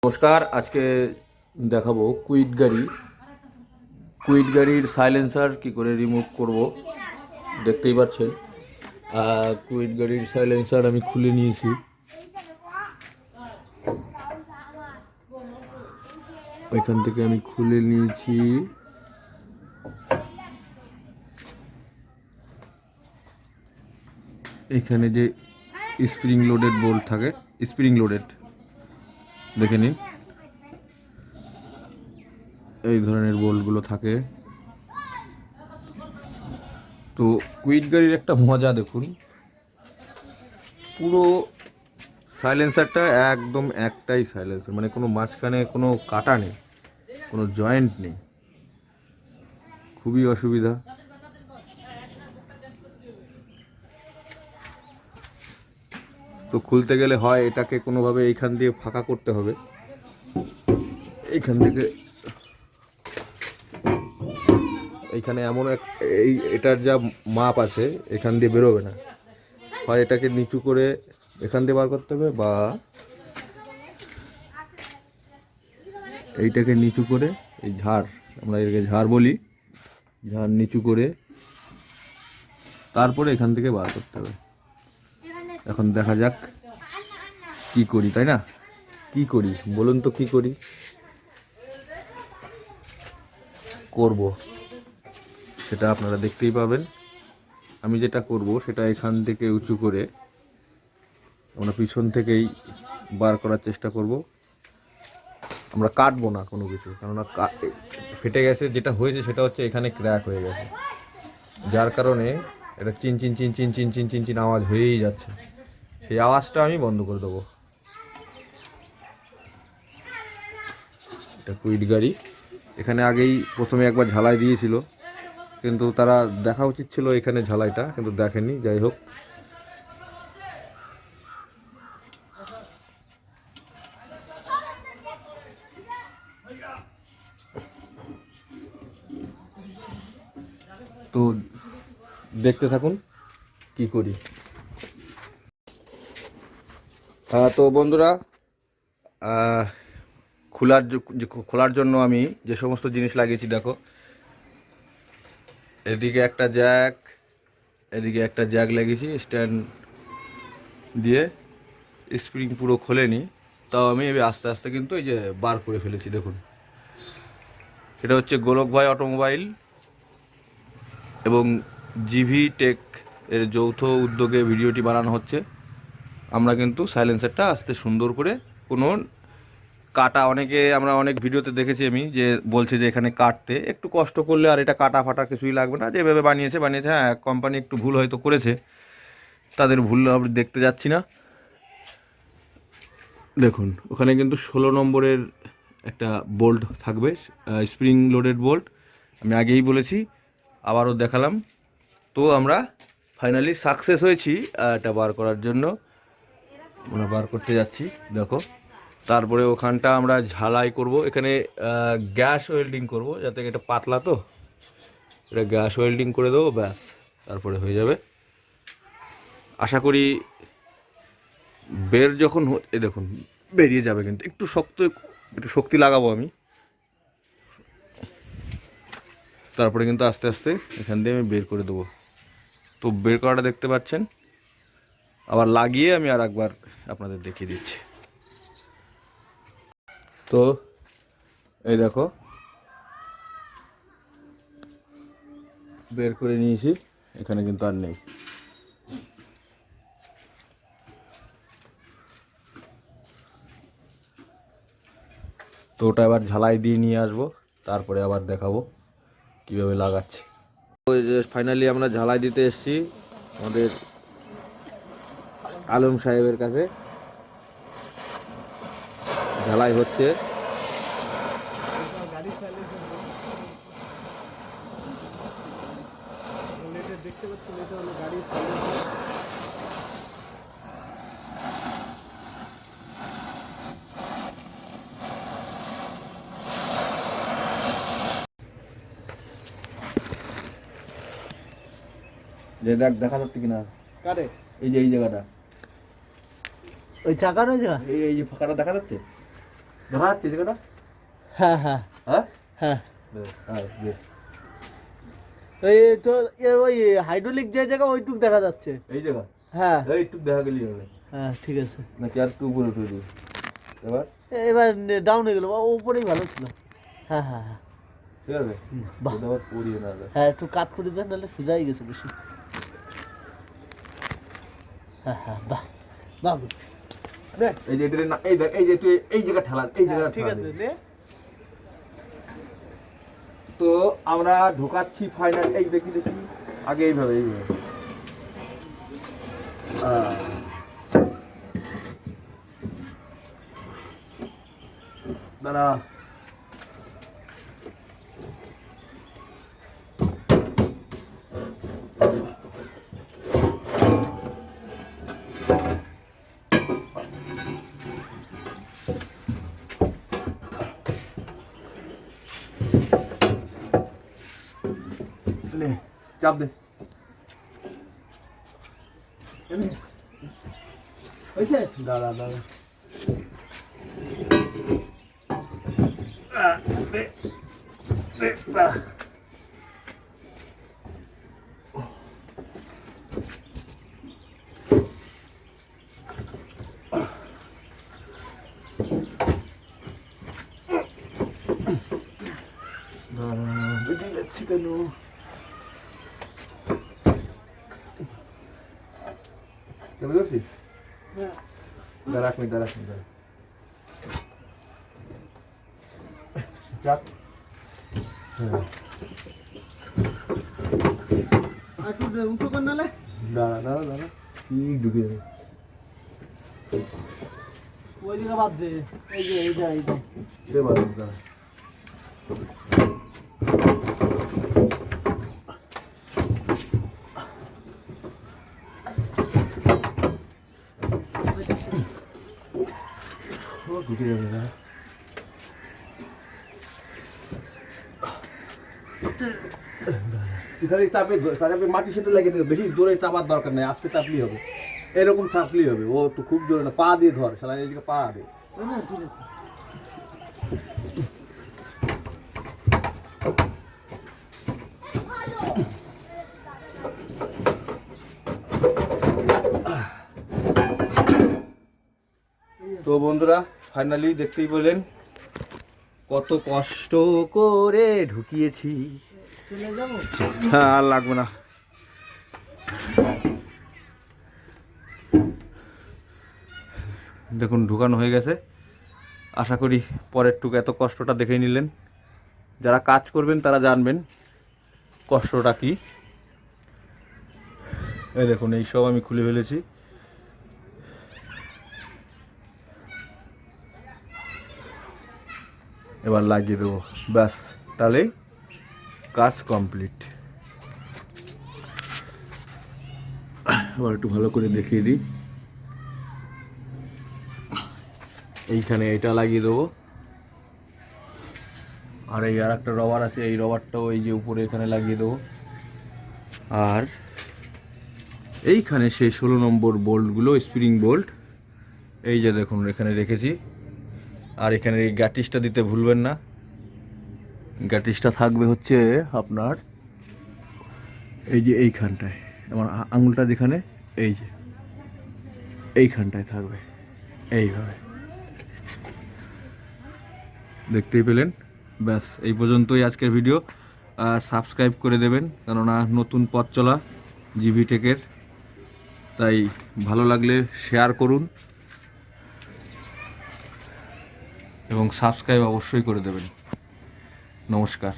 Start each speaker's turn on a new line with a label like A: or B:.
A: নমস্কার, আজকে দেখাবো কুইড গাড়ির সাইলেন্সার কি করে রিমুভ করব। দেখতেই পাচ্ছেন কুইড গাড়ির সাইলেন্সার আমি খুলে নিয়েছি। ওইখান থেকে আমি খুলে নিয়েছি। এখানে যে স্প্রিং লোডেড বোল্ট থাকে, স্প্রিং লোডেড দেখে নিন, এই ধরনের বোল্টগুলো থাকে। তো কুইড গাড়ির একটা মজা দেখুন, পুরো সাইলেন্সারটা একদম একটাই সাইলেন্সার, মানে কোনো মাঝখানে কোনো কাটা নেই, কোনো জয়েন্ট নেই, খুবই অসুবিধা। তো খুলতে গেলে হয় এটাকে কোনোভাবে এইখান দিয়ে ফাঁকা করতে হবে, এইখান থেকে এইখানে এমন এটার যা মাপ আছে এখান দিয়ে বেরোবে না, হয় এটাকে নিচু করে এখান দিয়ে বার করতে হবে, বা এইটাকে নিচু করে এই ঝাড়, আমরা এটাকে ঝাড় বলি, ঝাড় নিচু করে তারপরে এখান থেকে বার করতে হবে। এখন দেখা যাক কি করি, তাই না? কি করি বলুন তো, কি করি করব সেটা আপনারা দেখতেই পাবেন। আমি যেটা করব সেটা এখান থেকে উঁচু করে আমরা পিছন থেকেই বার করার চেষ্টা করব। আমরা কাটবো না কোনো কিছু, কেননা ফেটে গেছে, যেটা হয়েছে সেটা হচ্ছে এখানে ক্র্যাক হয়ে গেছে, যার কারণে এটা চিন চিন চিন চিন চিন চিন চিন চিন আওয়াজ হয়েই যাচ্ছে। সেই আওয়াজটা আমি বন্ধ করে দেবো। এটা কুইড গাড়ি, এখানে আগেই প্রথমে একবার ঝালাই দিয়েছিল, কিন্তু তারা দেখা উচিত ছিল এখানে ঝালাইটা, কিন্তু দেখেনি। যাই হোক, তো দেখতে থাকুন কি করি। তো বন্ধুরা, খোলার জন্য আমি যে সমস্ত জিনিস লাগিয়েছি দেখো, এদিকে একটা জ্যাক, এদিকে একটা জ্যাক লাগিয়েছি স্ট্যান্ড দিয়ে। স্প্রিং পুরো খোলেনি, তাও আমি আস্তে আস্তে কিন্তু এই যে বার করে ফেলেছি। দেখুন, এটা হচ্ছে গোলক ভাই অটোমোবাইল এবং জিভি টেক এর যৌথ উদ্যোগে ভিডিওটি বানানো হচ্ছে। আমরা কিন্তু সাইলেন্সারটা আস্তে সুন্দর করে, কোনো কাটা, আমরা অনেক ভিডিওতে দেখেছি আমি যে বলছে যে এখানে কাটতে একটু কষ্ট করলে আর এটা কাটা ফাটা কিছুই লাগবে না, যেভাবে বানিয়েছে। হ্যাঁ, কোম্পানি একটু ভুল হয়তো করেছে, তাদের ভুল আমি দেখতে যাচ্ছি না। দেখুন, ওখানে কিন্তু 16 নম্বরের একটা বোল্ট থাকবে, স্প্রিং লোডেড বোল্ট, আমি আগেই বলেছি, আবারও দেখালাম। তো আমরা ফাইনালি সাকসেস হয়েছি এটা বার করার জন্য। আমরা বার করতে যাচ্ছি, দেখো। তারপরে ওখানটা আমরা ঝালাই করব, এখানে গ্যাস ওয়েল্ডিং করব, যাতে এটা পাতলা, তো এটা গ্যাস ওয়েল্ডিং করে দেবো, ব্যাস, তারপরে হয়ে যাবে। আশা করি বের যখন দেখুন বেরিয়ে যাবে, কিন্তু একটু শক্তি লাগাবো আমি, তারপরে কিন্তু আস্তে আস্তে এখান দিয়ে আমি বের করে দেবো। তো বের করাটা দেখতে পাচ্ছেন, আবার লাগিয়ে আমি আর একবার আপনাদের দেখিয়ে দিচ্ছি। তো এই দেখো, বের করে নিয়েছি, এখানে কিন্তু আর নেই। তো ওটা আবার ঝালাই দিয়ে নিয়ে আসবো, তারপরে আবার দেখাবো কীভাবে লাগাচ্ছি। তো এই যে ফাইনালি আমরা ঝালাই দিতে এসেছি আমাদের আলম সাহেবের কাছে, ঝালাই হচ্ছে। দেখতে পাচ্ছেন, এটা হলো গাড়ির সাইলেন্সার। যে দেখা যাচ্ছে কিনা কারে, এই যে এই জায়গাটা,
B: ওই চাকার ওই জায়গা,
A: এই যে ফাঁকাটা দেখা যাচ্ছে, দেখা যাচ্ছে জায়গাটা?
B: হ্যাঁ হ্যাঁ
A: হ্যাঁ
B: হ্যাঁ।
A: হ্যাঁ বেশ।
B: এই তো ওই হাইড্রোলিক যে জায়গা ওইটুক দেখা যাচ্ছে।
A: এই জায়গা?
B: হ্যাঁ
A: একটু দেখা গেলেই হবে।
B: হ্যাঁ ঠিক আছে।
A: নাকি আর একটু উপরে উঠে দিই এবার?
B: এবার ডাউন হয়ে গেল, উপরেই ভালো ছিল। হ্যাঁ হ্যাঁ হ্যাঁ
A: ঠিক আছে,
B: বাহ।
A: এটা আবার পড়িয়ে না যায়।
B: হ্যাঁ একটু কাট করে দেন, নাহলে সোজাই গেছে বেশি। হ্যাঁ হ্যাঁ বাহ বাহ good।
A: দেখ এই যে এটা না, এই দেখ এই যে তুই এই জায়গা ঠেলা, এই জায়গা
B: ঠিক আছে নে।
A: তো আমরা ঢোকাচ্ছি ফাইনাল। এই দেখি দেখি আগে এইভাবে এইভাবে দাঁড়া। চাপ দে। দাঁড়া দাঁড়া দাঁড়া। যাচ্ছি কেন? বুঝতে পারছিস? দাঁড়া এক মিনিট, দাঁড়া এক মিনিট, দাঁড়া। চাপ। হ্যাঁ
B: একটু উঁচু কর নালে।
A: দাঁড়া দাঁড়া দাঁড়া, ঠিক ঢুকে যাবে।
B: ওই দিকে বাজছে, এই যে এইটা এইটা।
A: এটা বাদ দে, দাঁড়া। ঢুকে যাবে না। এখানে চাপে চাপে মাটির সাথে লেগে দেবে, বেশি জোরে চাপার দরকার নেই, আস্তে চাপলেই হবে। এরকম চাপলেই হবে, ও তো খুব জোরে না, পা দিয়ে ধর, শালা এইদিকে পা দে।
B: না ঠিক আছে।
A: তো বন্ধুরা ফাইনালি দেখতেই পেলেন কত কষ্ট করে ঢুকিয়েছি।
B: চলে যাবো।
A: হ্যাঁ আর লাগবে না। দেখুন ঢুকানো হয়ে গেছে। আশা করি পরের টুকু এত কষ্টটা দেখে নিলেন। যারা কাজ করবেন তারা জানবেন কষ্টটা কি। এই দেখুন এই সব আমি খুলে ফেলেছি। এবার লাগিয়ে দেবো, ব্যাস তাহলেই কাজ কমপ্লিট। এবার একটু ভালো করে দেখিয়ে দিই। এইখানে এটা লাগিয়ে দেবো, আর এই আর একটা রবার আছে, এই রবারটাও এই যে উপরে এখানে লাগিয়ে দেবো। আর এইখানে সেই 16 নম্বর বোল্টগুলো, স্প্রিং বোল্ট, এই যে দেখুন এখানে রেখেছি। আর এখানে এই গ্যাটিসটা দিতে ভুলবেন না। গ্যাটিসটা থাকবে হচ্ছে আপনার এই যে এইখানটায়, আমার আঙুলটা যেখানে, এই যে এইখানটায় থাকবে এইভাবে। দেখতেই পেলেন, ব্যাস এই পর্যন্তই আজকের ভিডিও। সাবস্ক্রাইব করে দেবেন, কেননা নতুন পথ চলা জিভি টেকের, তাই ভালো লাগলে শেয়ার করুন এবং সাবস্ক্রাইব অবশ্যই করে দেবেন। নমস্কার।